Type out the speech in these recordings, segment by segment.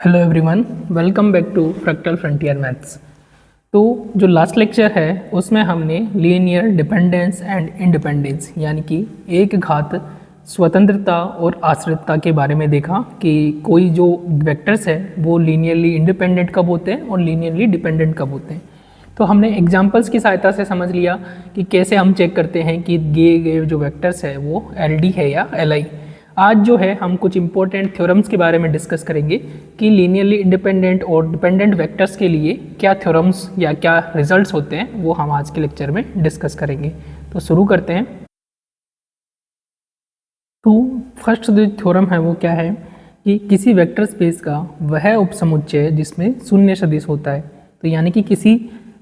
Hello everyone, welcome back to fractal frontier maths. तो जो last lecture है उसमें हमने लीनियर डिपेंडेंस एंड इंडिपेंडेंस यानी कि एक घात स्वतंत्रता और आश्रितता के बारे में देखा कि कोई जो वेक्टर्स है वो लीनियरली इंडिपेंडेंट कब होते हैं और लीनियरली डिपेंडेंट कब होते हैं। तो हमने एग्जांपल्स की सहायता से समझ लिया कि कैसे हम चेक करते हैं कि दिए गए जो वेक्टर्स है वो एलडी है या एलआई। आज जो है हम कुछ इंपॉर्टेंट थ्योरम्स के बारे में डिस्कस करेंगे कि लीनियरली इंडिपेंडेंट और डिपेंडेंट वेक्टर्स के लिए क्या थ्योरम्स या क्या रिजल्ट्स होते हैं वो हम आज के लेक्चर में डिस्कस करेंगे। तो शुरू करते हैं। तो फर्स्ट जो थ्योरम है वो क्या है कि किसी वेक्टर स्पेस का वह उपसमुच्चय जिसमें शून्य सदिश होता है। तो यानी कि किसी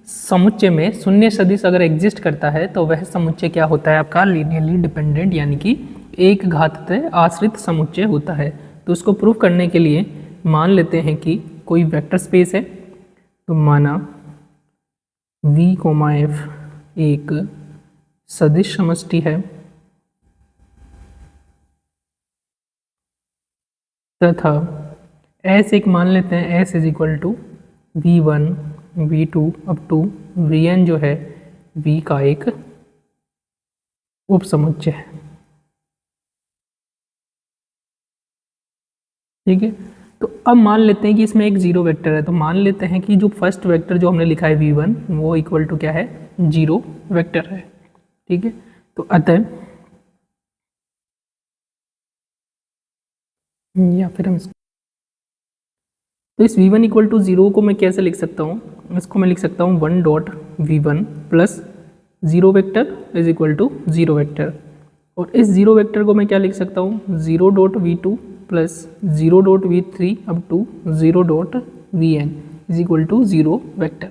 समुच्चय में शून्य सदिश अगर एग्जिस्ट करता है तो वह समुच्चय क्या होता है आपका लीनियरली डिपेंडेंट यानी कि एक घाततः आश्रित समुच्चय होता है। तो उसको प्रूव करने के लिए मान लेते हैं कि कोई वेक्टर स्पेस है। तो माना V, F एक सदिश समष्टि है तथा S एक मान लेते हैं S is equal to V1, V2 up to Vn जो है V का एक उपसमुच्चय है। ठीक है, तो अब मान लेते हैं कि इसमें एक जीरो वेक्टर है। तो मान लेते हैं कि जो फर्स्ट वेक्टर जो हमने लिखा है V1 वो इक्वल टू क्या है, जीरो वेक्टर है। ठीक है, तो अतः या फिर हम तो इस V1 इक्वल टू जीरो को मैं कैसे लिख सकता हूँ, इसको मैं लिख सकता हूँ 1 dot V1 plus zero vector is equal to zero vector. और इस जीरो वेक्टर को मैं क्या लिख सकता हूँ, 0 dot V2 plus 0 dot V3 up to 0 dot Vn is equal to zero vector.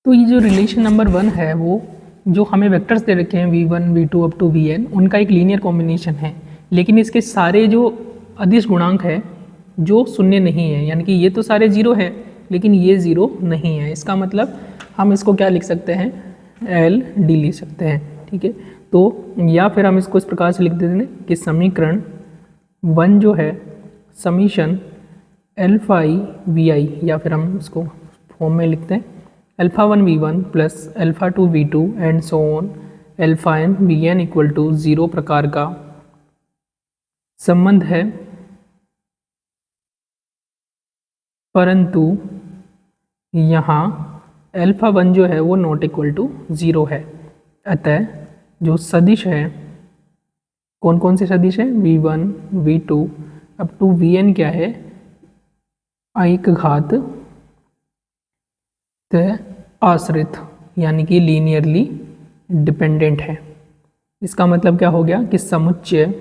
तो ये जो रिलेशन नंबर 1 है वो जो हमें वेक्टर्स दे रखे हैं V1, V2 up to Vn उनका एक लीनियर कॉम्बिनेशन है, लेकिन इसके सारे जो अदिश गुणांक है जो शून्य नहीं है, यानी कि ये तो सारे जीरो है लेकिन ये जीरो नहीं है। इसका मतलब हम इसको क्या लिख सकते हैं, एल डी लिख सकते हैं। ठीक है, तो या फिर हम इसको इस प्रकार से लिख देते हैं कि समीकरण 1 जो है summation alpha I V I, या फिर हम इसको फॉर्म में लिखते हैं alpha 1 V1 plus alpha 2 V2 and so on alpha n Vn equal to zero प्रकार का संबंध है, परंतु यहाँ अल्फा 1 जो है वो नॉट इक्वल टू ज़ीरो है। अतः जो सदिश है, कौन कौन से सदिश है, V1, V2 up to Vn क्या है, एक घात तः आश्रित यानी कि लीनियरली डिपेंडेंट है। इसका मतलब क्या हो गया कि समुच्चय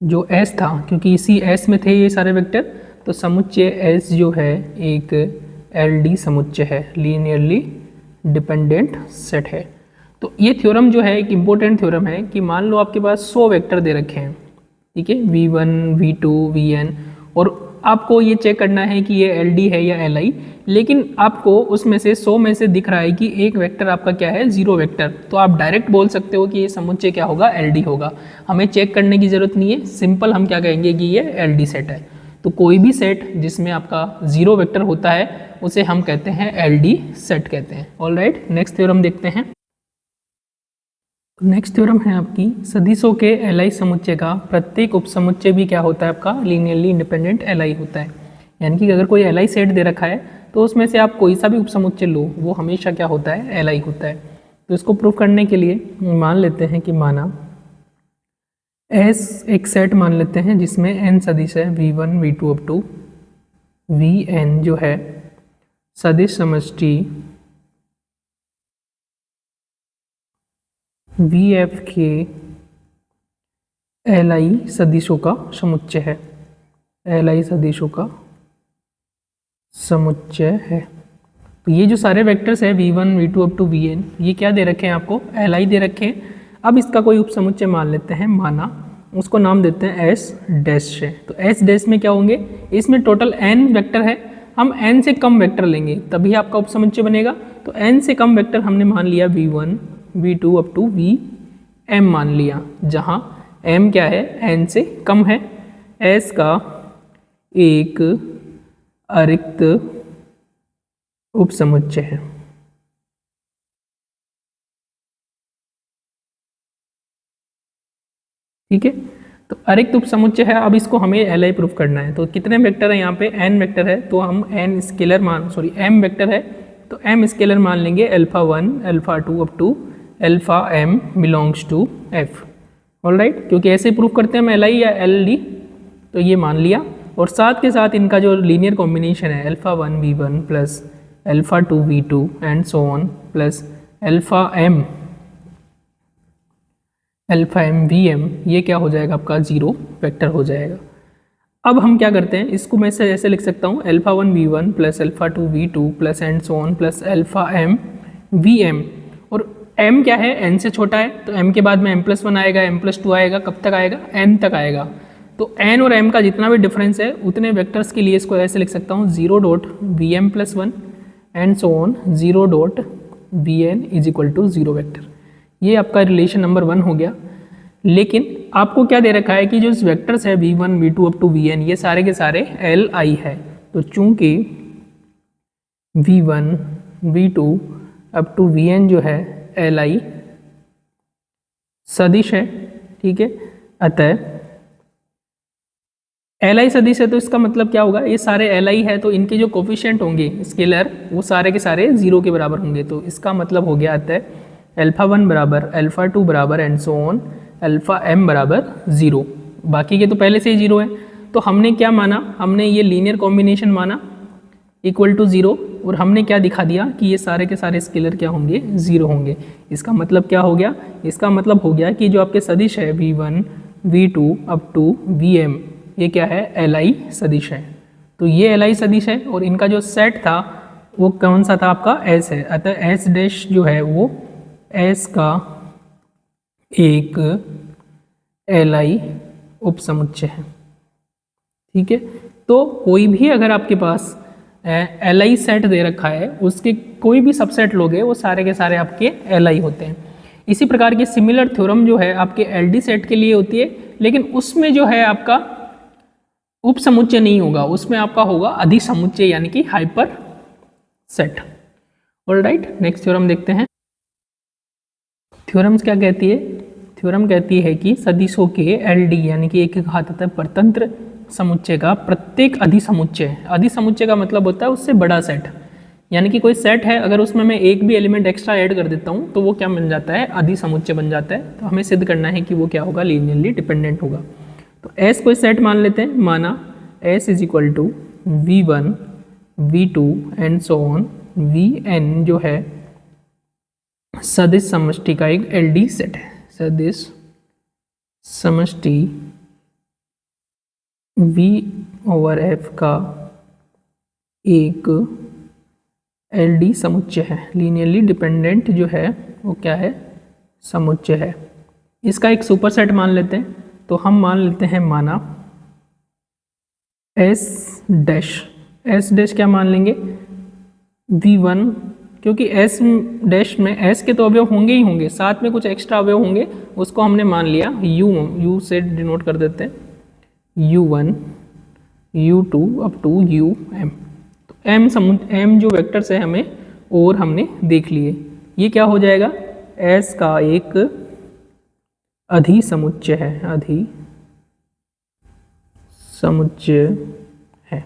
जो S था, क्योंकि इसी S में थे ये सारे वेक्टर, तो समुच्चय S जो है एक LD समुच्चय है, लीनियरली डिपेंडेंट सेट है। तो ये थ्योरम जो है एक इम्पोर्टेंट थ्योरम है कि मान लो आपके पास 100 वेक्टर दे रखे हैं। ठीक है, V1, V2, Vn, और आपको ये चेक करना है कि ये LD है या LI, लेकिन आपको उसमें से 100 में से दिख रहा है कि एक वेक्टर आपका क्या है, जीरो वेक्टर। तो आप डायरेक्ट बोल सकते हो कि ये समुच्चय क्या होगा, LD होगा। हमें चेक करने की ज़रूरत नहीं है, सिंपल हम क्या कहेंगे कि ये LD सेट है। तो कोई भी सेट जिसमें आपका जीरो वेक्टर होता है उसे हम कहते हैं LD सेट कहते हैं। ऑलराइट, नेक्स्ट थ्योरम देखते हैं। नेक्स्ट थ्योरम है आपकी सदिशों के एलआई समुच्चय का प्रत्येक उपसमुच्चय भी क्या होता है आपका, लीनियरली इंडिपेंडेंट एलआई होता है। यानी कि अगर कोई एलआई सेट दे रखा है तो उसमें से आप कोई सा भी उपसमुच्चय लो वो हमेशा क्या होता है, एलआई होता है। तो इसको प्रूव करने के लिए मान लेते हैं कि माना एस एक सेट मान लेते हैं जिसमें एन सदिश है, V1, V2 up to Vn जो है सदिश समष्टि Vf के एलआई सदिशों का समुच्चय है, एलआई सदिशों का समुच्चय है। तो ये जो सारे वेक्टर्स है V1, V2 up to Vn ये क्या दे रखे हैं आपको, एलआई दे रखे हैं। अब इसका कोई उपसमुच्चय मान लेते हैं, माना उसको नाम देते हैं S डैश है। तो S डैश में क्या होंगे, इसमें टोटल n वेक्टर है, हम n से कम वेक्टर लेंगे तभी आपका उपसमुच्चय बनेगा। तो n से कम वेक्टर हमने मान लिया V1, V2 up to Vm मान लिया, जहाँ m क्या है, n से कम है। S का एक अरिक्त उपसमुच्चय है। ठीक है, तो अरिक्त उपसमुच्चय है। अब इसको हमें एल आई प्रूफ करना है। तो कितने वेक्टर है यहाँ पे, एन वेक्टर है, तो हम एन स्केलर एम वेक्टर है, तो एम स्केलर मान लेंगे alpha 1 alpha 2 up to alpha M belongs to F. Alright, क्योंकि ऐसे प्रूफ करते हैं हम एल आई या एल डी, तो ये मान लिया। और साथ के साथ इनका जो लीनियर कॉम्बिनेशन है alpha 1 V one plus alpha 2 V two and so on plus alpha M V M, ये क्या हो जाएगा आपका, जीरो वेक्टर हो जाएगा। अब हम क्या करते हैं, इसको मैं ऐसे लिख सकता हूँ alpha 1 V one plus alpha 2 V two plus and so on plus alpha M V M. और m क्या है, n से छोटा है, तो m के बाद में m+1 आएगा, m+2 आएगा, कब तक आएगा, n तक आएगा। तो n और m का जितना भी डिफरेंस है उतने वेक्टर्स के लिए इसको ऐसे लिख सकता हूँ 0.vm+1 and so on 0.vn is equal to 0 vector. ये आपका रिलेशन नंबर 1 हो गया। लेकिन आपको क्या दे रखा है कि जो वेक्टर्स है v1 v2 up to vn, ये सारे के सारे li है। तो चूंकि v1 v2 up to vn जो है li सदिश है, ठीक है, अतः li सदिश है, तो इसका मतलब क्या होगा, ये सारे li है, तो इनके जो कोफिशिएंट होंगे स्केलर वो सारे के सारे 0 के बराबर होंगे। तो इसका मतलब हो गया अतः अल्फा 1 बराबर अल्फा 2 बराबर and so on alpha m बराबर 0। बाकी के तो पहले से ही 0 है। तो हमने क्या माना, हमने ये लीनियर कॉम्बिनेशन माना इक्वल टू 0, और हमने क्या दिखा दिया कि ये सारे के सारे स्केलर क्या होंगे, 0 होंगे। इसका मतलब क्या हो गया, इसका मतलब हो गया कि जो आपके सदिश है v1 v2 up to vm, ये क्या है, li सदिश है। तो ये li सदिश है और इनका जो सेट था वो कौन सा था, आपका s है। अतः s डैश जो है वो s का एक li उपसमुच्चय है। ठीक है, तो कोई भी अगर आपके पास li सेट दे रखा है, उसके कोई भी सबसेट लोगे वो सारे के सारे आपके li होते हैं। इसी प्रकार की सिमिलर थ्योरम जो है आपके ld सेट के लिए होती है, लेकिन उसमें जो है आपका उपसमुच्चय नहीं होगा, उसमें आपका होगा अधिसमुच्चय यानी कि hyper set. Alright, next theorem देखते हैं। थ्योरम्स क्या कहती है, थ्योरम कहती है कि सदिशों के LD यानी कि एक घातांक परतंत्र समुच्चय का प्रत्येक अधिसमुच्चय, अधिसमुच्चय का मतलब होता है उससे बड़ा सेट, यानी कि कोई सेट है अगर उसमें मैं एक भी एलिमेंट एक्स्ट्रा ऐड कर देता हूँ तो वो क्या बन जाता है, अधिसमुच्चय बन जाता है। तो हमें सिद्ध करना है कि वो क्या होगा, लीनियरली डिपेंडेंट होगा। तो S कोई सेट मान लेते हैं, माना S is equal to v1 v2 and so on vn जो है सदिश समष्टि का एक LD सेट है। सदिश समष्टि v/f का एक LD समुच्चय है, लीनियरली डिपेंडेंट जो है वो क्या है, समुच्चय है। इसका एक सुपरसेट मान लेते हैं। तो हम मान लेते हैं, माना S डैश क्या मान लेंगे, v1, क्योंकि S डैश में S के तो अवयव होंगे ही होंगे, साथ में कुछ एक्स्ट्रा अवयव होंगे, उसको हमने मान लिया U से डिनोट कर देते हैं, U1 U2 up to UM। तो M जो वेक्टर्स है हमें और हमने देख लिए, ये क्या हो जाएगा, S का एक अधिसमुच्चय है, अधिसमुच्चय है।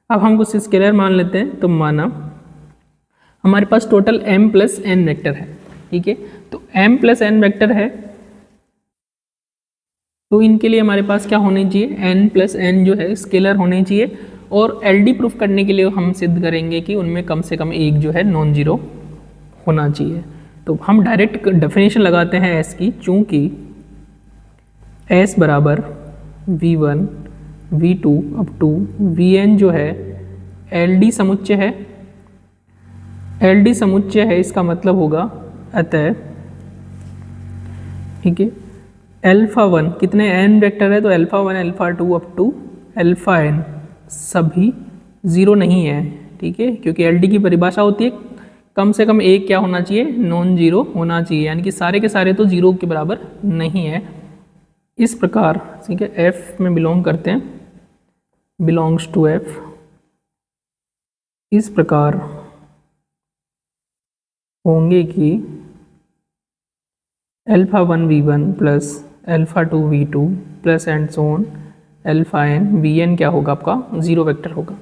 अब हम कुछ स्केलर मान लेते हैं। तो माना हमारे पास total m plus n vector है, ठीक है। तो m प्लस n वेक्टर है, तो इनके लिए हमारे पास क्या होने चाहिए, n प्लस n जो है स्केलर होने चाहिए। और LD प्रूफ करने के लिए हम सिद्ध करेंगे कि उनमें कम से कम एक जो है नॉन जीरो होना चाहिए। तो हम डायरेक्ट डेफिनेशन लगाते हैं S की, चूंकि S बराबर v1 v2 up to vn जो है LD समुच्चय है, LD समुच्चय है, इसका मतलब होगा अतः, ठीक है, अल्फा 1 कितने n वेक्टर है, तो alpha 1 alpha 2 up to alpha n सभी 0 नहीं है, ठीक है, क्योंकि LD की परिभाषा होती है कम से कम एक क्या होना चाहिए, नॉन जीरो होना चाहिए, यानी कि सारे के सारे तो 0 के बराबर नहीं है। इस प्रकार, ठीक है, F में बिलोंग करते हैं बिलोंग्स टू एफ इस प्रकार होंगे कि alpha 1 v1 plus alpha 2 v2 plus and so on alpha n vn क्या होगा आपका 0 वेक्टर होगा।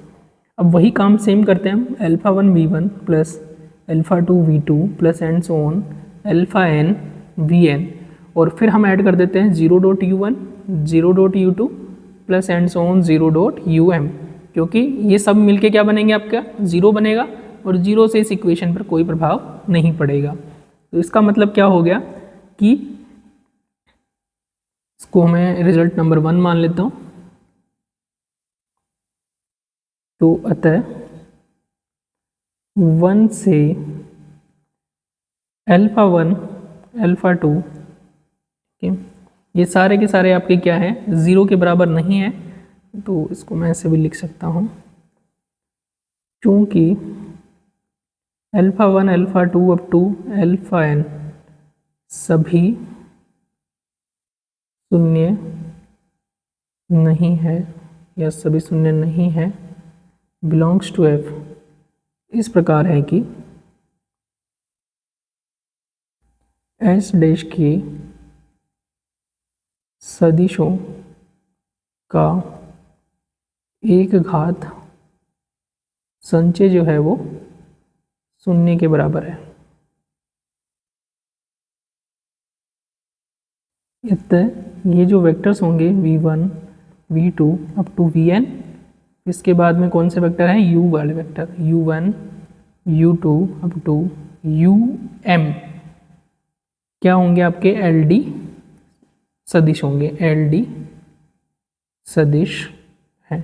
अब वही काम सेम करते हैं हम, alpha 1 v1 plus alpha 2 v2 plus and so on alpha n vn और फिर हम ऐड कर देते हैं 0.u1 0.u2 plus and so on 0.um क्योंकि ये सब मिलके क्या बनेंगे आपका 0 बनेगा और 0 से इस इक्वेशन पर कोई प्रभाव नहीं पड़ेगा। तो इसका मतलब क्या हो गया कि इसको मैं रिजल्ट नंबर 1 मान लेता हूँ। तो अतः 1 से अल्फा 1 अल्फा 2 ये सारे के सारे आपके क्या है 0 के बराबर नहीं है, तो इसको मैं ऐसे भी लिख सकता हूँ क्योंकि alpha 1 alpha 2 up to alpha n सभी शून्य नहीं है या सभी शून्य नहीं है बिलोंग्स टू एफ इस प्रकार है कि एस डैश के सदिशों का एक घात संचय जो है वो शून्य के बराबर है। अतः ये जो वेक्टर्स होंगे v1 v2 up to vn, इसके बाद में कौन से वेक्टर हैं u वाले vector u1 u2 up to um क्या होंगे आपके LD सदिश होंगे, LD सदिश है।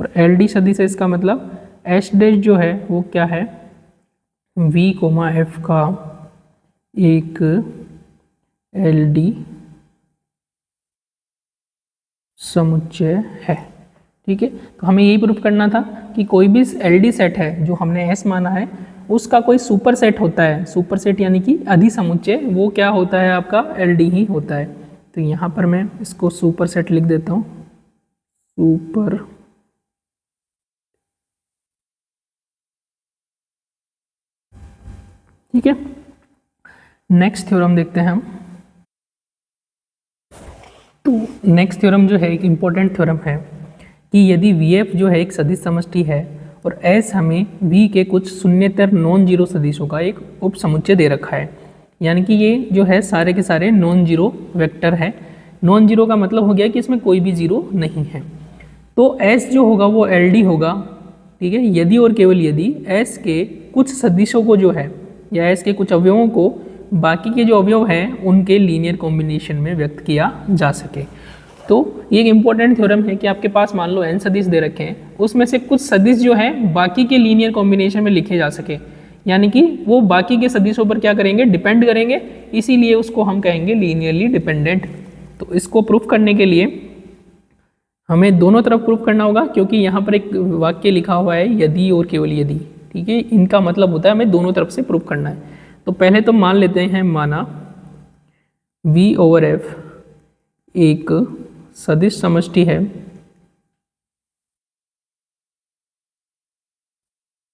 और LD सदिश है इसका मतलब एच डैश जो है वो क्या है v कोमा f का एक LD समुच्चय है। ठीक है, तो हमें यही प्रूफ करना था कि कोई भी LD सेट है जो हमने S माना है उसका कोई सुपर सेट होता है, सुपर सेट यानी कि अधिसमुच्चय, वो क्या होता है आपका LD ही होता है। तो यहाँ पर मैं इसको सुपर सेट लिख देता हूँ, सुपर ठीक है। नेक्स्ट थ्योरम देखते हैं हम। तो नेक्स्ट थ्योरम जो है एक इम्पोर्टेंट थ्योरम है कि यदि VF जो है एक सदिश समष्टि है और S हमें V के कुछ शून्येतर नॉन जीरो सदिशों का एक उप समुच्चय दे रखा है, यानी कि ये जो है सारे के सारे नॉन जीरो वेक्टर है। नॉन जीरो का मतलब हो गया कि इसमें कोई भी जीरो नहीं है। तो S जो होगा वो LD होगा। ठीक है, यदि और केवल यदि S के कुछ सदिशों को जो है या S के कुछ अवयवों को बाकी के जो अवयव हैं उनके लीनियर कॉम्बिनेशन में व्यक्त किया जा सके। तो ये एक इम्पॉर्टेंट थ्योरम है कि आपके पास मान लो n सदिश दे रखे हैं, उसमें से कुछ सदिश जो है बाकी के लीनियर कॉम्बिनेशन में लिखे जा सके, यानी कि वो बाकी के सदिशों पर क्या करेंगे डिपेंड करेंगे, इसीलिए उसको हम कहेंगे लीनियरली डिपेंडेंट। तो इसको प्रूफ करने के लिए हमें दोनों तरफ प्रूफ करना होगा, क्योंकि यहाँ पर एक वाक्य लिखा हुआ है यदि और केवल यदि। ठीक है, इनका मतलब होता है हमें दोनों तरफ से प्रूफ करना है। तो पहले तो मान लेते हैं, माना V/F एक सदिश समष्टि है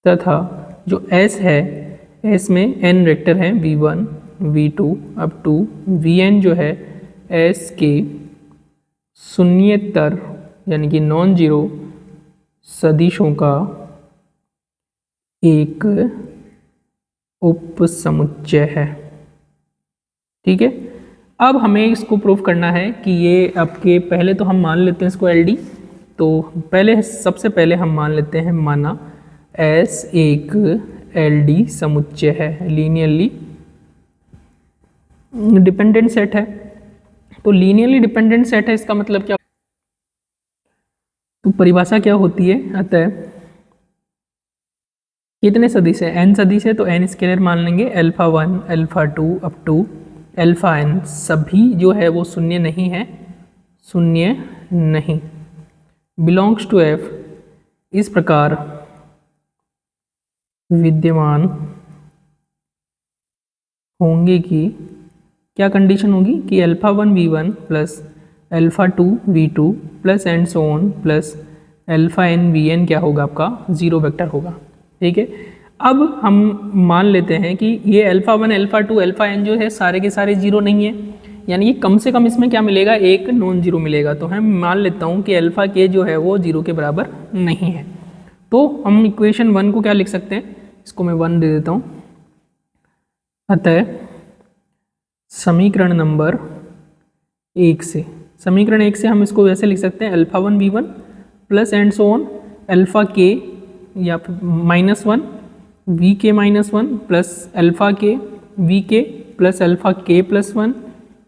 तथा जो S है, S में n वेक्टर हैं v1 v2 up to vn जो है S के शून्येतर यानी कि नॉन जीरो सदिशों का एक उपसमुच्चय है। ठीक है, अब हमें इसको प्रूफ करना है कि ये आपके, पहले तो हम मान लेते हैं इसको LD। तो पहले सबसे पहले हम मान लेते हैं, माना S एक LD समुच्चय है, लीनियरली डिपेंडेंट सेट है। तो लीनियरली डिपेंडेंट सेट है, इसका मतलब क्या, तो परिभाषा क्या होती है, अतः कितने सदिश है, n सदिश है तो n स्केलर मान लेंगे, alpha 1 alpha 2 up to alpha n सभी जो है वो शून्य नहीं है, शून्य नहीं, बिलोंग्स टू F इस प्रकार विद्यमान होंगे कि क्या कंडीशन होगी कि alpha 1 v1 plus alpha 2 v2 plus and so on plus alpha N V N क्या होगा आपका 0 वेक्टर होगा। ठीक है, अब हम मान लेते हैं कि ये अल्फा 1 अल्फा 2 अल्फा एन जो है सारे के सारे 0 नहीं है, यानी कि कम से कम इसमें क्या मिलेगा, एक नॉन जीरो मिलेगा। तो हम मान लेता हूँ कि अल्फा के जो है वो 0 के बराबर नहीं है। तो हम इक्वेशन 1 को क्या लिख सकते हैं, इसको मैं 1 दे देता हूँ। अतः समीकरण नंबर 1 से, समीकरण 1 से हम इसको वैसे लिख सकते हैं alpha 1 V 1 plus and so on alpha K या -1 V K -1 plus alpha K V K plus alpha K +1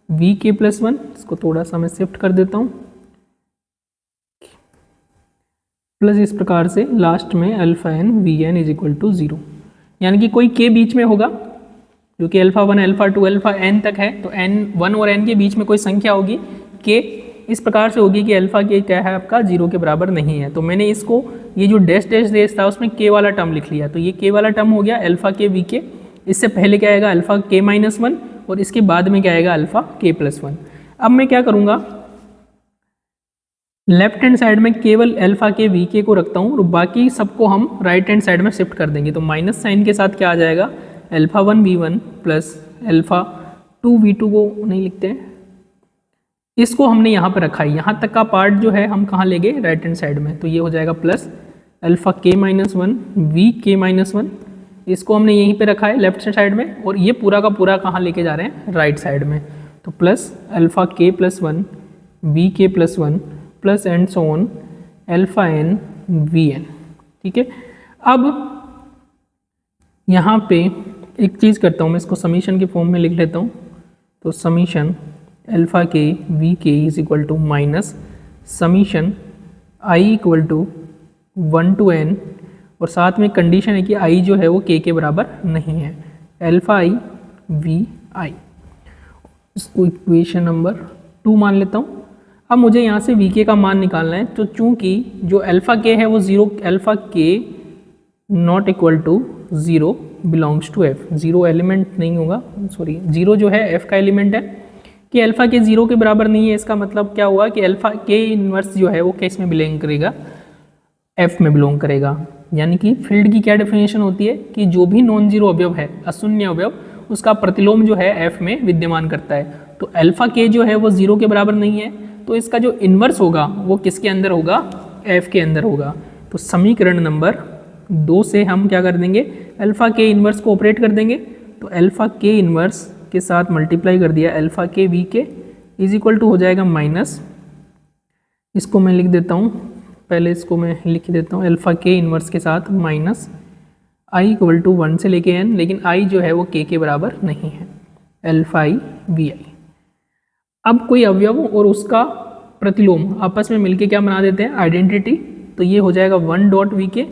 V K +1। इसको थोड़ा सा मैं शिफ्ट कर देता हूँ, प्लस इस प्रकार से लास्ट में alpha N V N is equal to 0, यानी कि कोई के बीच में होगा, जो कि अल्फा 1 अल्फा 2 अल्फा एन तक है। तो एन 1 और एन के बीच में कोई संख्या होगी के इस प्रकार से होगी कि अल्फा के क्या है आपका 0 के बराबर नहीं है। तो मैंने इसको ये जो डैश डैश डैश था उसमें के वाला टर्म लिख लिया। तो ये के वाला टर्म हो गया अल्फा के वी के, इससे पहले क्या आएगा अल्फा के -1 और इसके बाद में क्या आएगा अल्फा के +1। अब मैं क्या करूँगा, लेफ्ट हैंड साइड में केवल अल्फा के वी के को रखता हूँ और बाकी सबको हम राइट हैंड साइड में शिफ्ट कर देंगे। तो माइनस साइन के साथ क्या आ जाएगा, alpha 1 V 1 plus alpha 2 V 2 को नहीं लिखते हैं, इसको हमने यहाँ पर रखा है। यहाँ तक का पार्ट जो है हम कहाँ ले गए, राइट हैंड साइड में। तो ये हो जाएगा plus alpha K -1 V K -1, इसको हमने यहीं पे रखा है लेफ्ट साइड में, और ये पूरा का पूरा कहाँ लेके जा रहे हैं, राइट साइड में। तो plus alpha K +1 V K +1 plus and so on alpha N V N. ठीक है, अब यहाँ पे एक चीज़ करता हूँ, मैं इसको समीशन के फॉर्म में लिख लेता हूँ। तो summation alpha K V K is equal to minus summation I equal to 1 to n, और साथ में कंडीशन है कि आई जो है वो के बराबर नहीं है, अल्फा आई वी आई। इसको इक्वेशन नंबर 2 मान लेता हूँ। अब मुझे यहाँ से वी के का मान निकालना है। तो चूंकि जो अल्फा के है वो 0, alpha K not equal to 0 belongs to F, 0 element नहीं होगा, सॉरी 0 जो है एफ का एलिमेंट है, कि अल्फा के 0 के बराबर नहीं है। इसका मतलब क्या हुआ कि अल्फा के इनवर्स जो है वो किस में बिलोंग करेगा, एफ में बिलोंग करेगा। यानी कि फील्ड की क्या डेफिनेशन होती है कि जो भी नॉन जीरो अवयव है, अशून्य अवयव, उसका प्रतिलोम जो है एफ में विद्यमान करता है। तो अल्फा के जो है वो 0 के बराबर नहीं है, तो इसका जो इन्वर्स होगा वो किसके अंदर होगा, एफ के अंदर होगा। तो समीकरण नंबर 2 से हम क्या कर देंगे, अल्फा के इन्वर्स को ऑपरेट कर देंगे। तो अल्फा के इन्वर्स के साथ मल्टीप्लाई कर दिया alpha K V K is equal to हो जाएगा माइनस, इसको मैं लिख देता हूँ, पहले इसको मैं लिख देता हूँ, अल्फा के इन्वर्स के साथ माइनस आई इक्वल टू 1 से लेके n, लेकिन आई जो है वो के बराबर नहीं है, अल्फा आई वी आई। अब कोई अवयव और उसका प्रतिलोम आपस में मिलके क्या बना देते हैं, आइडेंटिटी। तो ये हो जाएगा 1 dot we K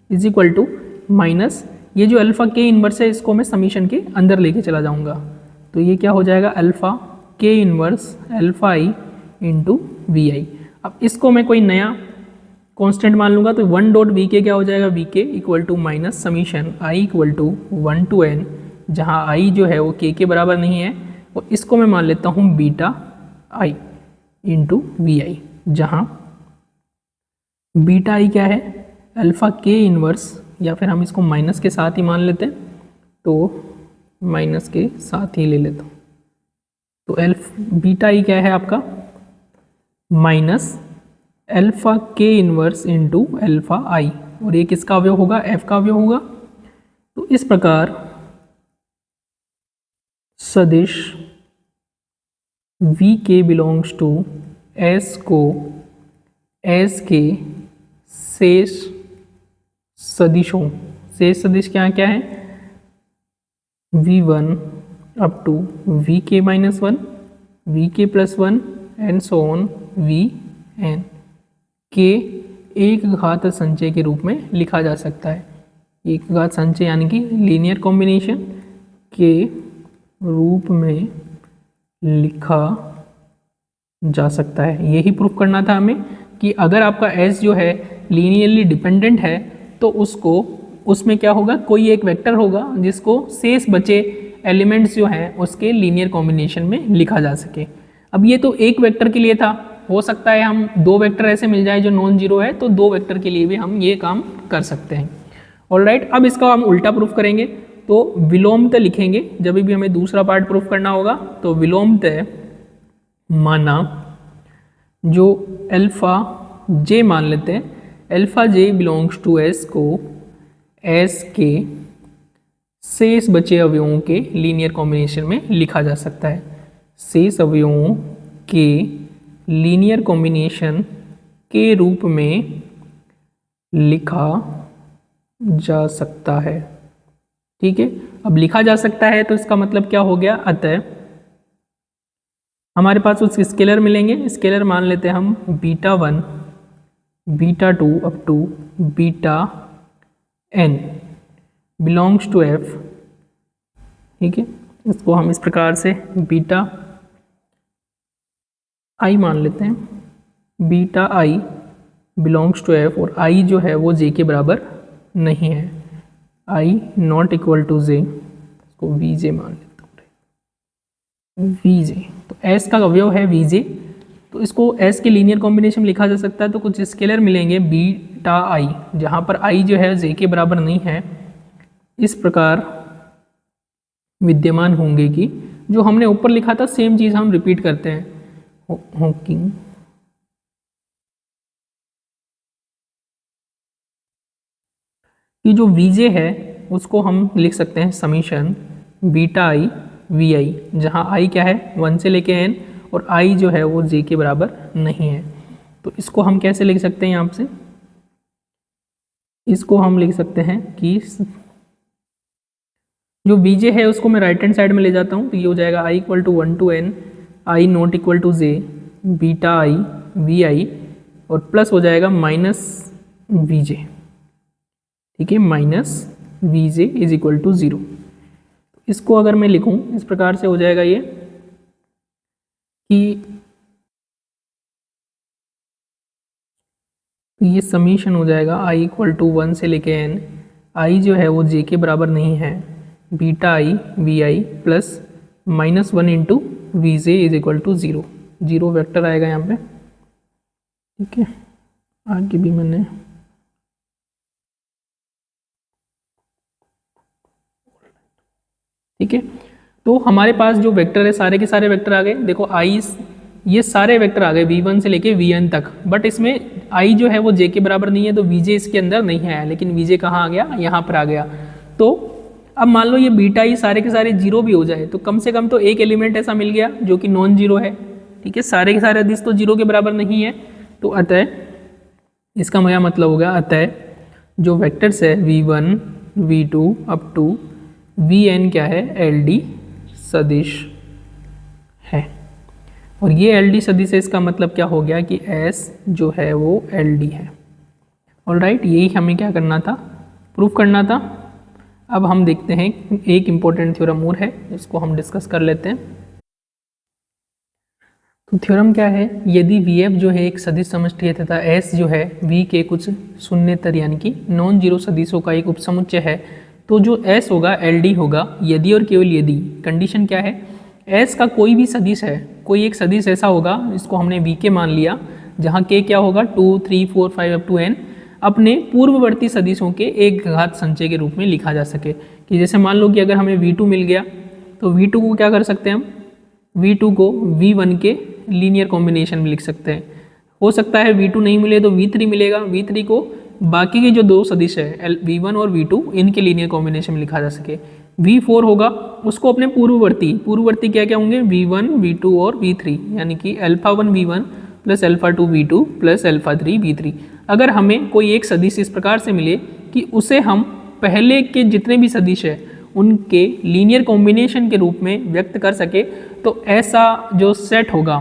is equal to minus, ये जो अल्फा के इन्वर्स है इसको मैं समीशन के अंदर लेके चला जाऊंगा। तो ये क्या हो जाएगा, अल्फा के inverse alpha i into v i. अब इसको मैं कोई नया कांस्टेंट मान लूँगा। तो 1 डॉट वी के क्या हो जाएगा, V K equal to minus summation I equal to 1 to n, जहाँ आई जो है वो के बराबर नहीं है, और इसको मैं मान लेता हूँ beta I into v I, जहाँ बीटा आई क्या है, अल्फा के इन्वर्स, या फिर हम इसको माइनस के साथ ही मान लेते हैं, तो माइनस के साथ ही ले लेता हूँ। तो बीटा आई क्या है आपका, माइनस अल्फा के इन्वर्स इंटू अल्फा आई, और ये किसका अवयव होगा, एफ का अवयव होगा। तो इस प्रकार सदिश वी के बिलोंग्स टू एस को एस के शेष सदिशों, शेष सदिश क्या क्या है, v1 up to V K -1 V K +1 and so on V N के एक घात संचय के रूप में लिखा जा सकता है। एक घात संचय यानी कि लीनियर कॉम्बिनेशन के रूप में लिखा जा सकता है। यही प्रूफ करना था हमें कि अगर आपका S जो है लीनियरली डिपेंडेंट है तो उसमें क्या होगा, कोई एक वेक्टर होगा जिसको शेष बचे एलिमेंट्स जो हैं उसके लीनियर कॉम्बिनेशन में लिखा जा सके। अब ये तो एक वेक्टर के लिए था, हो सकता है हम दो वेक्टर ऐसे मिल जाए जो नॉन जीरो है, तो दो वेक्टर के लिए भी हम ये काम कर सकते हैं। ऑलराइट, अब इसका हम उल्टा प्रूफ करेंगे। तो विलोमतः लिखेंगे जब भी हमें दूसरा पार्ट प्रूफ करना होगा। तो विलोमतः माना जो अल्फा जे मान लेते हैं, alpha J belongs to S को एस के शेष बचे अवयवों के लीनियर कॉम्बिनेशन में लिखा जा सकता है। शेष अवयवों के लीनियर कॉम्बिनेशन के रूप में लिखा जा सकता है। ठीक है, अब लिखा जा सकता है तो इसका मतलब क्या हो गया, अतः हमारे पास कुछ स्केलर मिलेंगे। स्केलर मान लेते हैं हम beta 1, beta 2 up to beta n belongs to f। ठीक है, इसको हम इस प्रकार से बीटा i मान लेते हैं, beta i belongs to f, और i जो है वो j के बराबर नहीं है, i not equal to j, इसको vj मान लेता हूँ, vj। तो s का अवयव है vj, तो इसको s के लीनियर कॉम्बिनेशन में लिखा जा सकता है। तो कुछ स्केलर मिलेंगे बीटा i, जहाँ पर i जो है j के बराबर नहीं है, इस प्रकार विद्यमान होंगे कि जो हमने ऊपर लिखा था सेम चीज़ हम रिपीट करते हैं। हॉकिंग कि जो vj है उसको हम लिख सकते हैं समीशन बीटा i vi, जहाँ i क्या है 1 से लेके n, और i जो है वो j के बराबर नहीं है। तो इसको हम कैसे लिख सकते हैं, यहाँ से इसको हम लिख सकते हैं कि जो vj है उसको मैं राइट हैंड साइड में ले जाता हूँ, तो ये हो जाएगा i equal to 1 to n, i not equal to j, beta i vi, और प्लस हो जाएगा माइनस vj। ठीक है, minus vj is equal to 0। इसको अगर मैं लिखूं इस प्रकार से हो जाएगा ये कि ये समीशन हो जाएगा i इक्वल टू 1 से लेके n, i जो है वो j के बराबर नहीं है, beta i vi plus minus 1 into V J is equal to 0, 0 vector आएगा यहाँ पे। ठीक है, आगे भी मैंने ठीक है, तो हमारे पास जो वेक्टर है सारे के सारे वेक्टर आ गए। देखो आई, ये सारे वेक्टर आ गए v1 से लेके vn तक, बट इसमें i जो है वो j के बराबर नहीं है, तो vj इसके अंदर नहीं है, लेकिन vj कहाँ आ गया, यहाँ पर आ गया। तो अब मान लो ये बीटा i सारे के सारे जीरो भी हो जाए, तो कम से कम तो एक एलिमेंट ऐसा मिल गया जो कि नॉन जीरो है। ठीक है, सारे के सारे अदिश तो जीरो के बराबर नहीं है, तो अतः इसका मेरा मतलब हो गया, अतः जो वेक्टर्स है v1 v2 up to vn क्या है, LD सदिश है। और ये LD सदिश है, इसका मतलब क्या हो गया कि S जो है वो LD है। ऑलराइट, यही हमें क्या करना था, प्रूफ करना था। अब हम देखते हैं एक इम्पोर्टेंट थ्योरम और है, इसको हम डिस्कस कर लेते हैं। तो थ्योरम क्या है, यदि Vf जो है एक सदिश समष्टि है तथा S जो है V के कुछ शून्येतर यानी कि नॉन जीरो सदिशों का एक उपसमुच्चय है, तो जो S होगा LD होगा यदि और केवल यदि, कंडीशन क्या है, S का कोई भी सदिश है, कोई एक सदिश ऐसा होगा, इसको हमने VK मान लिया, जहाँ K क्या होगा 2 3 4 5 अप टू n, अपने पूर्ववर्ती सदिशों के एक घात संचय के रूप में लिखा जा सके। कि जैसे मान लो कि अगर हमें V2 मिल गया, तो V2 को क्या कर सकते हैं हम, V2 को V1 के लीनियर कॉम्बिनेशन में लिख सकते हैं। हो सकता है V2 नहीं मिले तो V3 मिलेगा, V3 को बाकी के जो दो सदिश है V1 और V2 इनके लीनियर कॉम्बिनेशन में लिखा जा सके। V4 होगा, उसको अपने पूर्ववर्ती क्या क्या होंगे, V1 V2 और V3, यानी कि α1 V1 plus α2 V2 plus α3 V3। अगर हमें कोई एक सदिश इस प्रकार से मिले कि उसे हम पहले के जितने भी सदिश है उनके लीनियर कॉम्बिनेशन के रूप में व्यक्त कर सके, तो ऐसा जो सेट होगा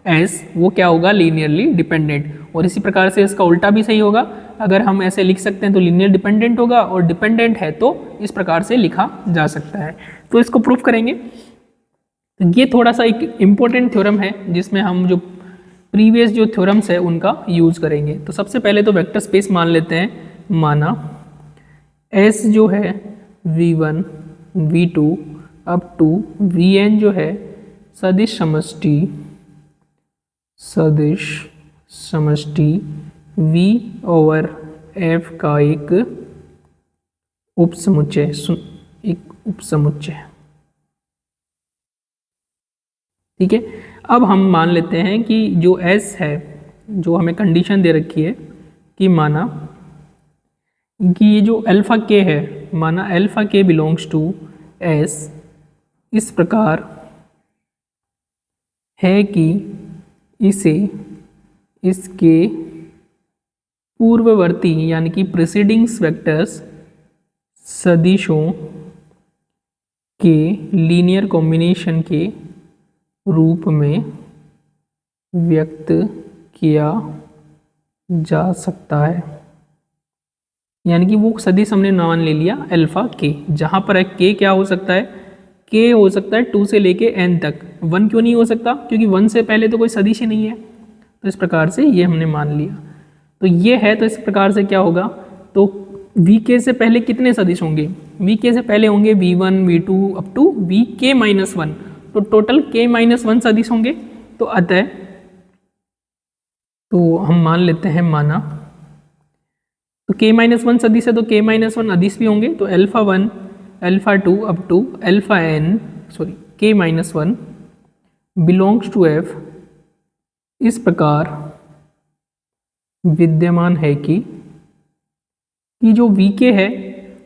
S वो क्या होगा, लीनियरली डिपेंडेंट। और इसी प्रकार से इसका उल्टा भी सही होगा, अगर हम ऐसे लिख सकते हैं तो लीनियर डिपेंडेंट होगा, और डिपेंडेंट है तो इस प्रकार से लिखा जा सकता है। तो इसको प्रूफ करेंगे। तो ये थोड़ा सा एक इम्पोर्टेंट थ्योरम है जिसमें हम जो प्रीवियस जो थ्योरम्स है उनका यूज करेंगे। तो सबसे पहले तो वेक्टर स्पेस मान लेते हैं, माना S जो है V1 V2 up to Vn जो है सदिश समष्टि सदिश समष्टि V ओवर F का एक उपसमुच्चय है। ठीक है, अब हम मान लेते हैं कि जो S है, जो हमें कंडीशन दे रखी है कि माना कि ये जो अल्फा के है, माना अल्फा के बिलोंग्स टू S, इस प्रकार है कि इसे इसके पूर्ववर्ती यानी कि प्रीसीडिंग्स वेक्टर्स सदिशों के लीनियर कॉम्बिनेशन के रूप में व्यक्त किया जा सकता है। यानी कि वो सदिश हमने मान ले लिया अल्फा के, जहाँ पर के क्या हो सकता है, के हो सकता है 2 से लेके n तक। 1 क्यों नहीं हो सकता, क्योंकि 1 से पहले तो कोई सदिश ही नहीं है। तो इस प्रकार से ये हमने मान लिया। तो ये है, तो इस प्रकार से क्या होगा, तो vk से पहले कितने सदिश होंगे, vk से पहले होंगे v1 v2 up to vk minus 1, तो टोटल k माइनस 1 सदिश होंगे। तो अतः तो हम मान लेते हैं, माना तो k माइनस 1 सदिश है, तो k माइनस 1 अदिश भी होंगे। तो alpha 1 alpha 2 up to alpha n k minus 1 belongs to f इस प्रकार विद्यमान है कि जो vk है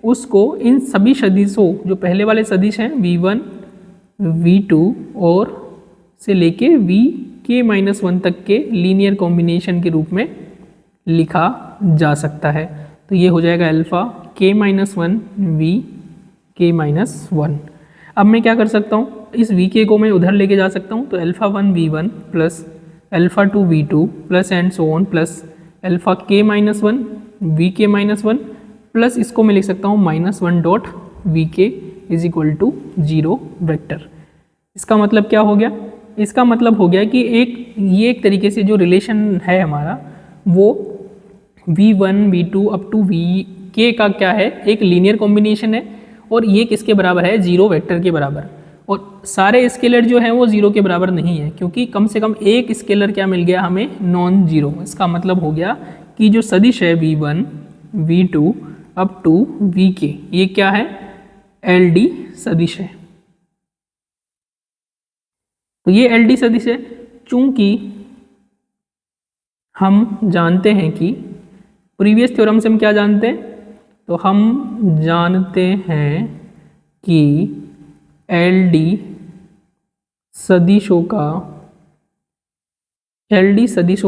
उसको इन सभी सदिशों, जो पहले वाले सदिश हैं v1 v2 और से लेके vk माइनस 1 तक के लीनियर कॉम्बिनेशन के रूप में लिखा जा सकता है। तो ये हो जाएगा alpha k minus 1 v k minus 1। अब मैं क्या कर सकता हूँ, इस vk को मैं उधर लेके जा सकता हूँ। तो alpha 1 v1 plus alpha 2 v2 plus and so on plus alpha k minus 1 vk minus 1 plus इसको मैं लिख सकता हूँ minus 1 dot vk is equal to 0 vector. इसका मतलब क्या हो गया, इसका मतलब हो गया कि ये एक तरीके से जो रिलेशन है हमारा, वो v1 v2 up to vk का क्या है, एक लीनियर कॉम्बिनेशन है। और ये किसके बराबर है, 0 वेक्टर के बराबर। और सारे स्केलर जो हैं वो 0 के बराबर नहीं है, क्योंकि कम से कम एक स्केलर क्या मिल गया हमें, नॉन जीरो। इसका मतलब हो गया कि जो सदिश है v1 v2 up to vk, ये क्या है, LD सदिश है। तो ये LD सदिश है। चूंकि हम जानते हैं कि प्रीवियस थ्योरम से हम क्या जानते हैं, तो हम जानते हैं कि LD सदिशों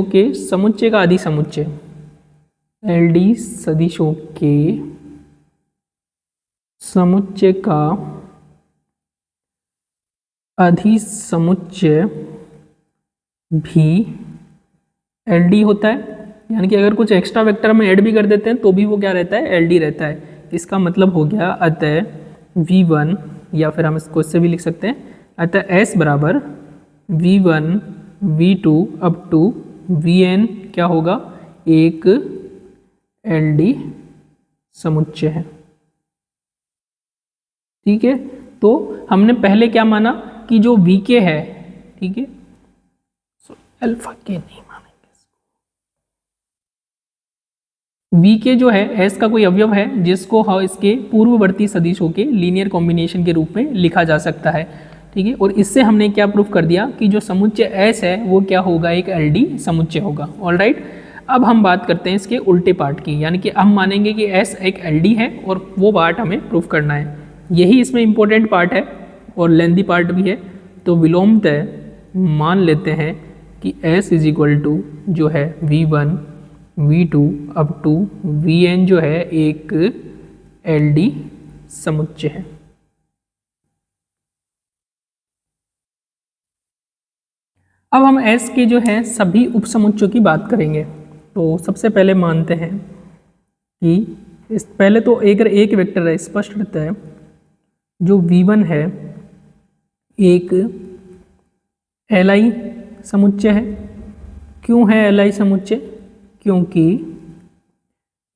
के समुच्चय का अधिसमुच्चय, LD सदिशों के समुच्चय का अधिसमुच्चय भी LD होता है। यानी कि अगर कुछ एक्स्ट्रा वेक्टर में ऐड भी कर देते हैं तो भी वो क्या रहता है, LD रहता है। इसका मतलब हो गया अतः v1, या फिर हम इसको इससे भी लिख सकते हैं, अतः S बराबर v1 v2 up to vn क्या होगा, एक LD समुच्चय है। ठीक है, तो हमने पहले क्या माना कि जो vk है, ठीक है, अल्फा के नहीं मानेंगे, vk जो है s का कोई अवयव है जिसको हम इसके पूर्ववर्ती सदिशों के लीनियर कॉम्बिनेशन के रूप में लिखा जा सकता है। ठीक है, और इससे हमने क्या प्रूफ कर दिया कि जो समुच्चय s है वो क्या होगा, एक LD समुच्चय होगा। ऑलराइट, अब हम बात करते हैं इसके उल्टे पार्ट की, यानी कि हम मानेंगे कि S एक LD है और वो पार्ट हमें प्रूफ करना है। यही इसमें इंपॉर्टेंट पार्ट है और लेंथी पार्ट भी है। तो विलोमतः मान लेते हैं कि S इज इक्वल टू जो है v1 v2 up to vn जो है एक LD समुच्चय है। अब हम S के जो है सभी उपसमुच्चयों की बात करेंगे। तो सबसे पहले मानते हैं कि पहले तो एक वेक्टर है, स्पष्ट रहता है, जो v1 है एक LI समुच्चय है। क्यों है LI समुच्चय, क्योंकि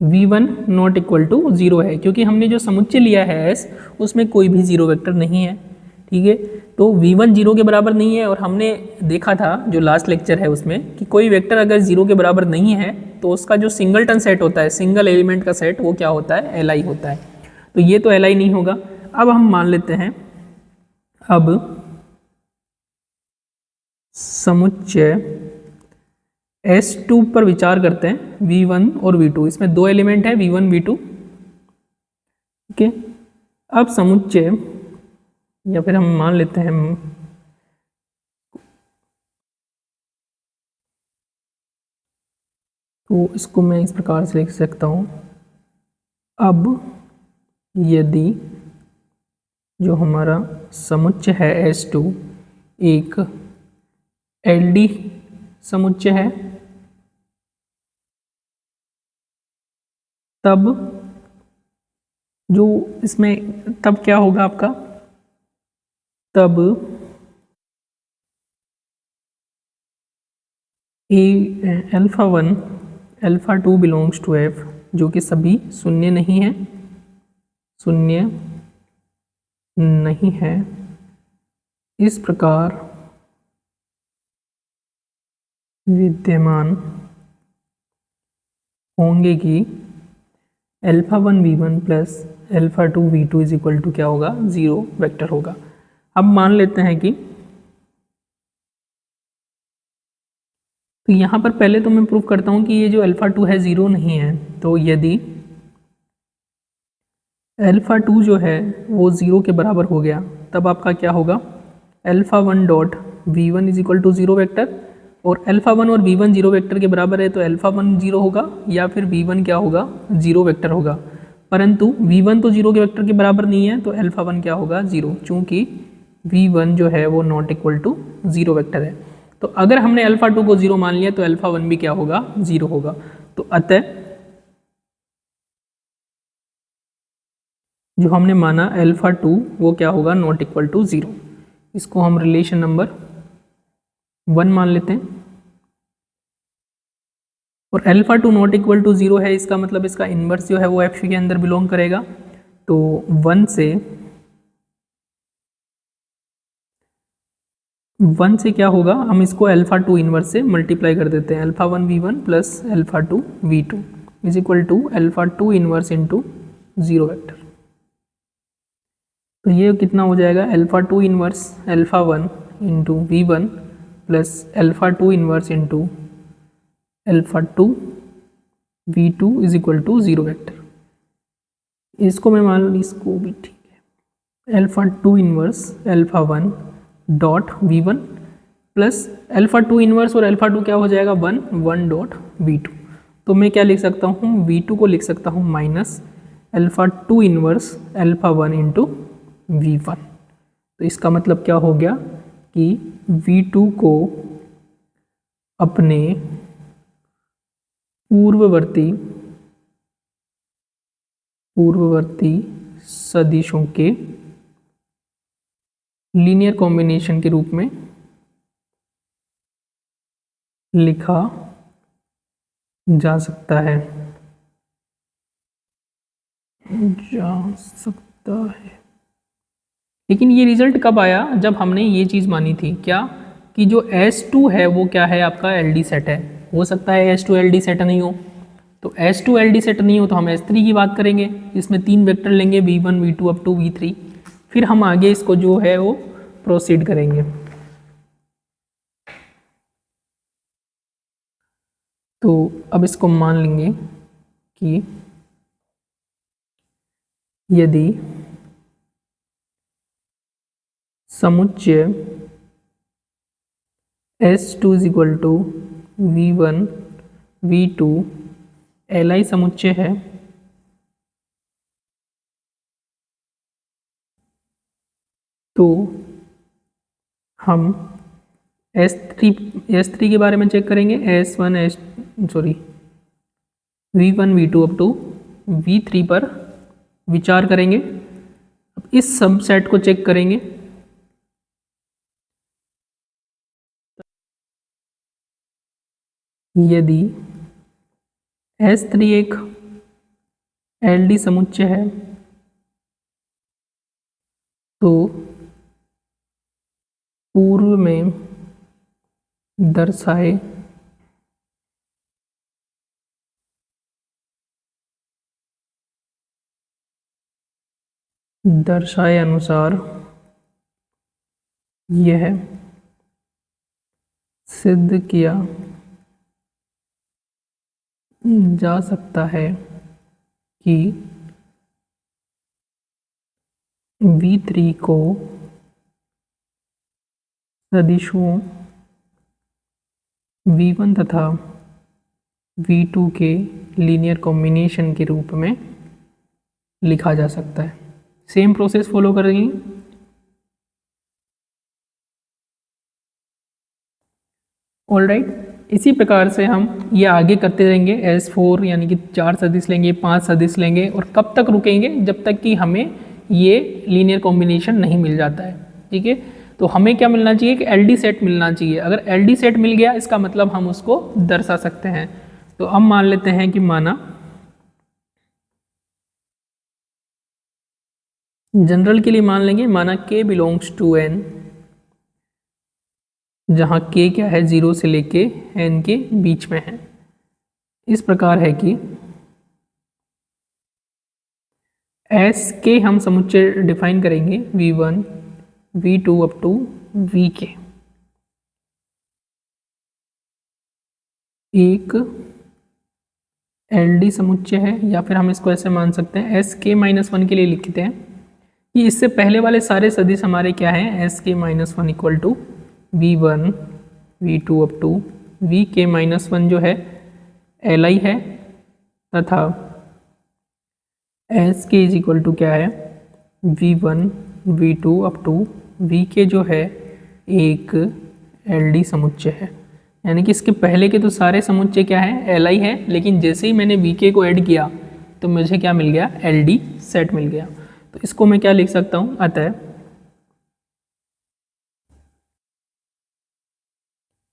v1 नॉट इक्वल टू 0 है, क्योंकि हमने जो समुच्चय लिया है S उसमें कोई भी 0 वेक्टर नहीं है। ठीक है। तो v1 0 के बराबर नहीं है, और हमने देखा था जो लास्ट लेक्चर है उसमें कि कोई वेक्टर अगर 0 के बराबर नहीं है तो उसका जो सिंगलटन सेट होता है, सिंगल एलिमेंट का सेट, वो क्या होता है, एल आई होता है। तो ये तो एल आई नहीं होगा। अब हम मान लेते हैं, अब समुच्चय S2 पर विचार करते हैं, V1 और V2, इसमें दो एलिमेंट है V1 V2, ठीक है। अब समुच्चय, या फिर हम मान लेते हैं, तो इसको मैं इस प्रकार से लिख सकता हूँ, अब यदि जो हमारा समुच्चय है S2 एक LD समुच्चय है, तब जो इसमें तब क्या होगा आपका, तब alpha 1 alpha 2 belongs to F, जो कि सभी शून्य नहीं है, शून्य नहीं है। इस प्रकार विद्यमान होंगे कि alpha 1 V1 plus alpha 2 V2 is equal to क्या होगा, 0 वेक्टर होगा। अब मान लेते हैं कि, तो यहाँ पर पहले तो मैं प्रूव करता हूँ कि ये जो अल्फा 2 है 0 नहीं है। तो यदि अल्फा 2 जो है वो 0 के बराबर हो गया, तब आपका क्या होगा, alpha 1 dot V1 is equal to 0 vector, और अल्फा 1 और V1 0 वेक्टर के बराबर है, तो अल्फा 1 0 होगा या फिर V1 क्या होगा, 0 वेक्टर होगा। परंतु V1 तो 0 के वेक्टर के बराबर नहीं है, तो अल्फा 1 क्या होगा, 0, चूँकि V1 जो है वो नॉट इक्वल टू 0 वेक्टर है। तो अगर हमने अल्फा 2 को 0 मान लिया तो अल्फा 1 भी क्या होगा, 0 होगा। तो अतः जो हमने माना अल्फा 2 वो क्या होगा, नॉट इक्वल टू 0। इसको हम रिलेशन नंबर 1 मान लेते हैं। और अल्फा 2 नॉट इक्वल टू 0 है, इसका मतलब इसका इन्वर्स जो है वो एफ के अंदर बिलोंग करेगा। तो 1 से क्या होगा, हम इसको अल्फा 2 इन्वर्स से मल्टीप्लाई कर देते हैं। Alpha 1 V1 plus alpha 2 V2 is equal to alpha 2 inverse into 0 vector. तो ये कितना हो जाएगा, alpha 2 inverse alpha 1 into V1 plus alpha 2 inverse into alpha 2 V2 is equal to 0 vector. इसको मैं मान लूँ, इसको भी ठीक है, alpha 2 inverse alpha 1 dot V1 plus alpha 2 inverse, और अल्फा 2 क्या हो जाएगा, 1 डॉट V2। तो मैं क्या लिख सकता हूँ, V2 को लिख सकता हूँ minus alpha 2 inverse alpha 1 into V1। तो इसका मतलब क्या हो गया कि V2 को अपने पूर्ववर्ती सदिशों के लीनियर कॉम्बिनेशन के रूप में लिखा जा सकता है, लेकिन ये रिजल्ट कब आया, जब हमने ये चीज़ मानी थी क्या, कि जो S2 है वो क्या है, आपका LD सेट है। हो सकता है S2 LD सेट नहीं हो, तो S2 LD सेट नहीं हो तो हम S3 की बात करेंगे, इसमें 3 वेक्टर लेंगे V1 V2 up to V3, फिर हम आगे इसको जो है वो प्रोसीड करेंगे। तो अब इसको मान लेंगे कि यदि समुच्चय S2 is equal to V1 V2 LI समुच्चय है, तो हम S3 के बारे में चेक करेंगे, V1 V2 up to V3 पर विचार करेंगे। अब इस सबसेट को चेक करेंगे, यदि S3 एक LD समुच्चय है तो पूर्व में दर्शाए अनुसार यह सिद्ध किया जा सकता है कि V3 को सदिशों V1 तथा V2 के लीनियर कॉम्बिनेशन के रूप में लिखा जा सकता है। सेम प्रोसेस फॉलो करेंगे। ऑलराइट, इसी प्रकार से हम ये आगे करते रहेंगे। S4 यानी कि 4 सदिश लेंगे, 5 सदिश लेंगे, और कब तक रुकेंगे? जब तक कि हमें ये लीनियर कॉम्बिनेशन नहीं मिल जाता है। ठीक है, तो हमें क्या मिलना चाहिए कि LD सेट मिलना चाहिए। अगर LD सेट मिल गया, इसका मतलब हम उसको दर्शा सकते हैं। तो अब मान लेते हैं कि माना जनरल के लिए मान लेंगे, माना K बिलोंग्स टू N, जहाँ K क्या है 0 से लेके N के बीच में है। इस प्रकार है कि S के हम समुच्चय डिफाइन करेंगे V1 V2 up to VK। एक LD समुच्चय है, या फिर हम इसको ऐसे मान सकते हैं SK-1 के लिए लिखते हैं कि इससे पहले वाले सारे सदिश हमारे क्या हैं, SK-1 equal to V1 V2 up to VK-1 जो है Li है, तथा SK इज इक्वल टू क्या है, V1 V2 up to VK जो है एक LD समुच्चय है। यानी कि इसके पहले के तो सारे समुच्चय क्या है, Li है, लेकिन जैसे ही मैंने VK को ऐड किया तो मुझे क्या मिल गया, LD सेट मिल गया। तो इसको मैं क्या लिख सकता हूँ, अतः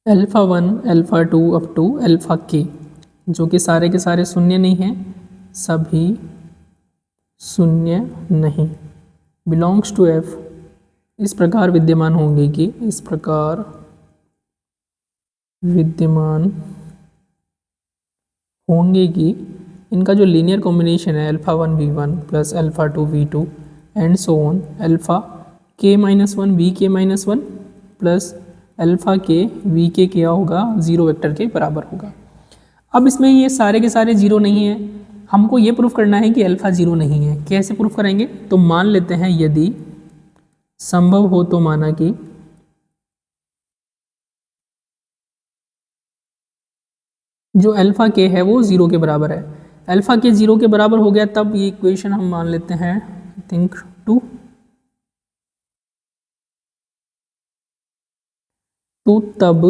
α1 α2 अप टू αk, जो कि सारे के सारे शून्य नहीं हैं, सभी शून्य नहीं, बिलोंग्स टू F, इस प्रकार विद्यमान होंगे कि इनका जो लीनियर कॉम्बिनेशन है α1 V1 plus α2 V2 and so on αk-1 vk-1 plus αk vk क्या होगा, 0 वेक्टर के बराबर होगा। अब इसमें ये सारे के सारे 0 नहीं है, हमको ये प्रूफ करना है कि अल्फा 0 नहीं है। कैसे प्रूफ करेंगे? तो मान लेते हैं यदि संभव हो तो माना कि जो अल्फा के है वो 0 के बराबर है। अल्फा के 0 के बराबर हो गया तब ये इक्वेशन हम मान लेते हैं आई थिंक 2। तो तब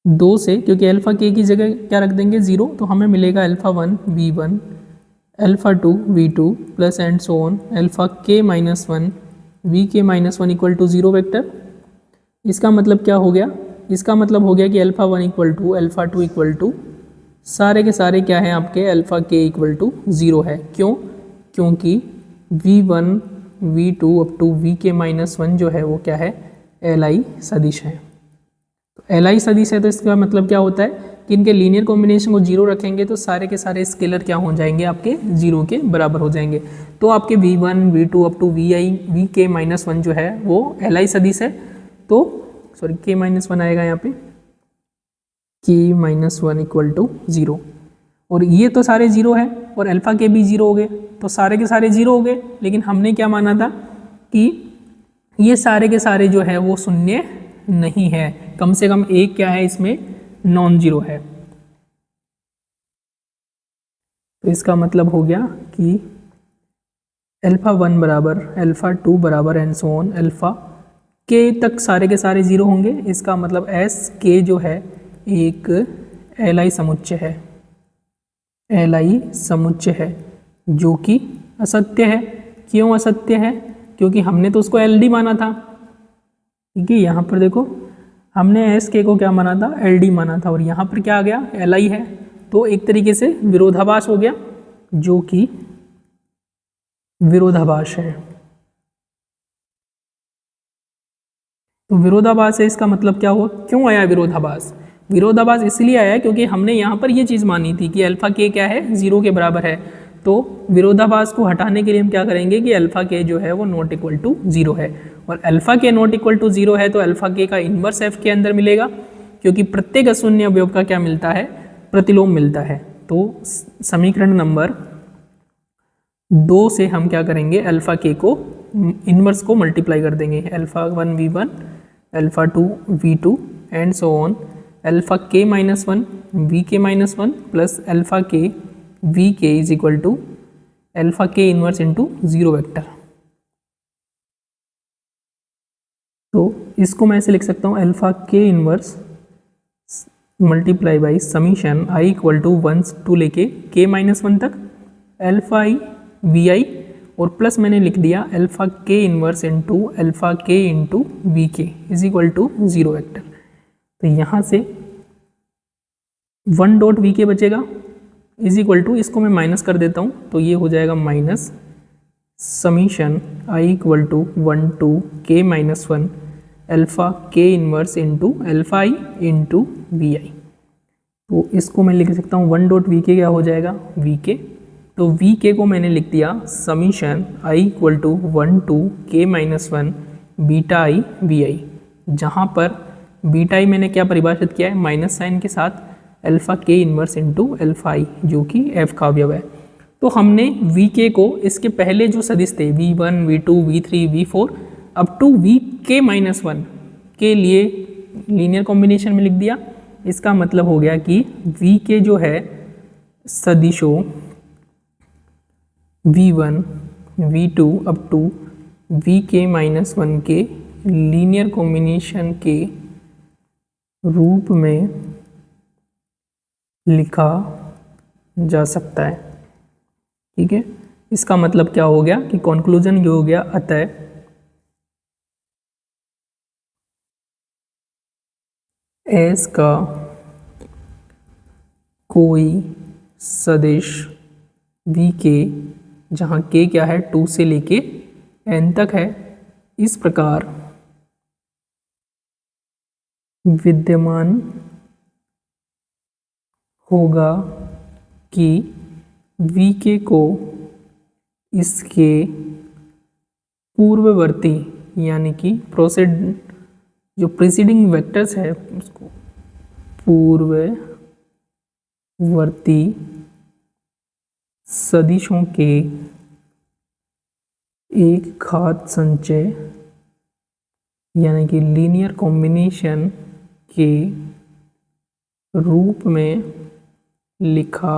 2 से, क्योंकि अल्फा के की जगह क्या रख देंगे 0, तो हमें मिलेगा α1 V1 α2 V2 plus and so on αk-1 vk-1 equal to 0 vector. इसका मतलब क्या हो गया? इसका मतलब हो गया कि α1 इक्वल टू α2 इक्वल टू सारे के सारे क्या है आपके αk इक्वल टू 0 है। क्यों? क्योंकि V1 V2 up to vk-1 जो है वो क्या है, Li सदिश है। तो Li सदिश है तो इसका मतलब क्या होता है कि इनके लीनियर कॉम्बिनेशन को 0 रखेंगे तो सारे के सारे स्केलर क्या हो जाएंगे, आपके 0 के बराबर हो जाएंगे। तो आपके V1 V2 up to vk-1 जो है वो Li सदिश है। तो सॉरी k-1 आएगा यहाँ पे, k-1 इक्वल टू 0, और ये तो सारे 0 है और अल्फा के भी 0 हो गए, तो सारे के सारे 0 हो गए। लेकिन हमने क्या माना था कि ये सारे के सारे जो है वो शून्य नहीं है, कम से कम एक क्या है इसमें नॉन जीरो है। तो इसका मतलब हो गया कि α1 बराबर α2 बराबर एंड सो ऑन अल्फा के तक सारे के सारे 0 होंगे। इसका मतलब एस के जो है एक Li समुच्चय है, Li समुच्चय है जो कि असत्य है। क्यों असत्य है? क्योंकि हमने तो उसको LD माना था। ठीक है, यहाँ पर देखो हमने SK को क्या माना था, LD माना था, और यहाँ पर क्या आ गया, Li है। तो एक तरीके से विरोधाभास हो गया, जो कि विरोधाभास है। तो विरोधाभास है, इसका मतलब क्या हुआ, क्यों आया विरोधाभास? विरोधाभास इसलिए आया क्योंकि हमने यहाँ पर ये चीज़ मानी थी कि अल्फा के क्या है, 0 के बराबर है। तो विरोधाभास को हटाने के लिए हम क्या करेंगे कि अल्फा के जो है वो नॉट इक्वल टू 0 है, और alpha K not equal to 0 है तो अल्फा के का इन्वर्स एफ के अंदर मिलेगा, क्योंकि प्रत्येक अशून्य अवयव का क्या मिलता है, प्रतिलोम मिलता है। तो समीकरण नंबर 2 से हम क्या करेंगे, अल्फा के को इन्वर्स को मल्टीप्लाई कर देंगे, alpha 1 v1 alpha 2 v2 and so on, alpha K minus 1 V K minus 1 plus alpha K V K is equal to alpha के इन्वर्स इंटू 0 वेक्टर। तो इसको मैं ऐसे लिख सकता हूँ, अल्फा के inverse multiply by summation I equal to 1 to लेके के माइनस 1 तक अल्फा आई वी आई, और प्लस मैंने लिख दिया अल्फा के इन्वर्स इंटू अल्फा के into we K is equal to 0 vector. तो यहाँ से 1 डॉट वी के बचेगा इज इक्वल टू, इसको मैं माइनस कर देता हूँ तो ये हो जाएगा minus summation I equal to 1 to के माइनस 1 अल्फा के inverse into alpha i into v i. तो इसको मैं लिख सकता हूँ 1 डॉट वी के क्या हो जाएगा, वी के। तो वी के को मैंने लिख दिया summation I equal to 1 to के minus 1 beta I V I, जहाँ पर बीटा आई मैंने क्या परिभाषित किया है, माइनस साइन के साथ अल्फा के इन्वर्स इंटू अल्फा आई जो कि एफ का अवयव है। तो हमने वी के को इसके पहले जो सदिश थे v1 v2 v3 v4 up to V K minus 1 के लिए लीनियर कॉम्बिनेशन में लिख दिया। इसका मतलब हो गया कि वी के जो है सदिशों v1 v2 up to V K minus 1 के लीनियर कॉम्बिनेशन के रूप में लिखा जा सकता है। ठीक है, इसका मतलब क्या हो गया कि कंक्लूजन ये हो गया, अतः एस का कोई सदिश वी के, जहाँ के क्या है 2 से लेके n तक है, इस प्रकार विद्यमान होगा कि वी के को इसके पूर्ववर्ती यानी कि जो प्रीसीडिंग वेक्टर्स है उसको पूर्ववर्ती सदिशों के एक घात संचय यानी कि लीनियर कॉम्बिनेशन के रूप में लिखा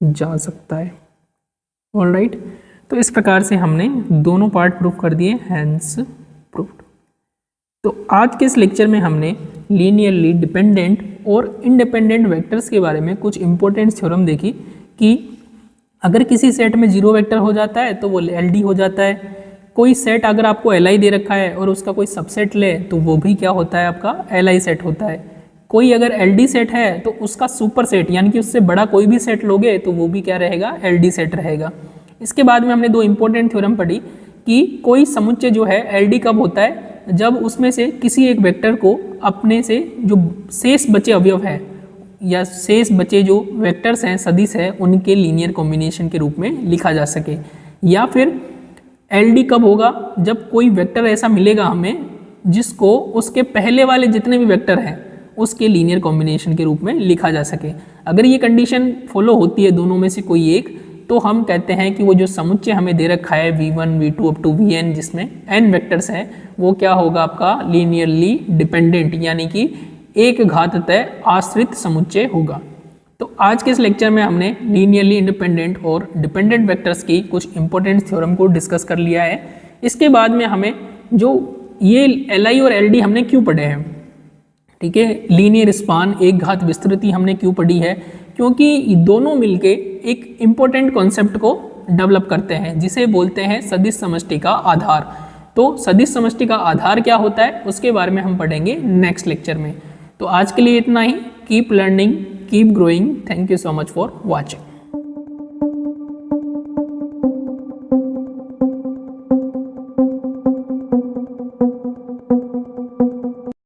जा सकता है। ऑलराइट, तो इस प्रकार से हमने दोनों पार्ट प्रूफ कर दिए, हैंस प्रूफ्ड। तो आज के इस लेक्चर में हमने लीनियरली डिपेंडेंट और इंडिपेंडेंट वेक्टर्स के बारे में कुछ इंपॉर्टेंट थ्योरम देखी कि अगर किसी सेट में 0 वेक्टर हो जाता है तो वो LD हो जाता है। कोई सेट अगर आपको LI दे रखा है और उसका कोई सबसेट ले तो वो भी क्या होता है, आपका LI सेट होता है। कोई अगर LD सेट है तो उसका सुपर सेट यानी कि उससे बड़ा कोई भी सेट लोगे तो वो भी क्या रहेगा, LD सेट रहेगा। इसके बाद में हमने 2 इंपॉर्टेंट थ्योरम पढ़ी कि कोई समुच्चय जो है LD कब होता है, जब उसमें से किसी एक वेक्टर को अपने से जो शेष बचे अवयव है या शेष बचे जो वेक्टर्स हैं, सदिश है, उनके लीनियर कॉम्बिनेशन के रूप में लिखा जा सके। या फिर LD कब होगा, जब कोई वेक्टर ऐसा मिलेगा हमें जिसको उसके पहले वाले जितने भी वेक्टर हैं उसके लीनियर कॉम्बिनेशन के रूप में लिखा जा सके। अगर ये कंडीशन फॉलो होती है दोनों में से कोई एक, तो हम कहते हैं कि वो जो समुच्चय हमें दे रखा है v1 v2 up to vn जिसमें n वेक्टर्स हैं, वो क्या होगा, आपका लीनियरली डिपेंडेंट यानी कि एक घाततः आश्रित समुच्चय होगा। तो आज के इस लेक्चर में हमने लीनियरली इंडिपेंडेंट और डिपेंडेंट वेक्टर्स की कुछ इंपॉर्टेंट थ्योरम को डिस्कस कर लिया है। इसके बाद में हमें जो ये LI और LD हमने क्यों पढ़े हैं, ठीक है, लीनियर स्पान एक घात विस्तृति हमने क्यों पढ़ी है, क्योंकि दोनों मिलके एक इम्पोर्टेंट कॉन्सेप्ट को डेवलप करते हैं जिसे बोलते हैं सदिश समष्टि का आधार। तो सदिश समष्टि का आधार क्या होता है उसके बारे में हम पढ़ेंगे नेक्स्ट लेक्चर में। तो आज के लिए इतना ही। Keep learning, keep growing. Thank you so much for watching.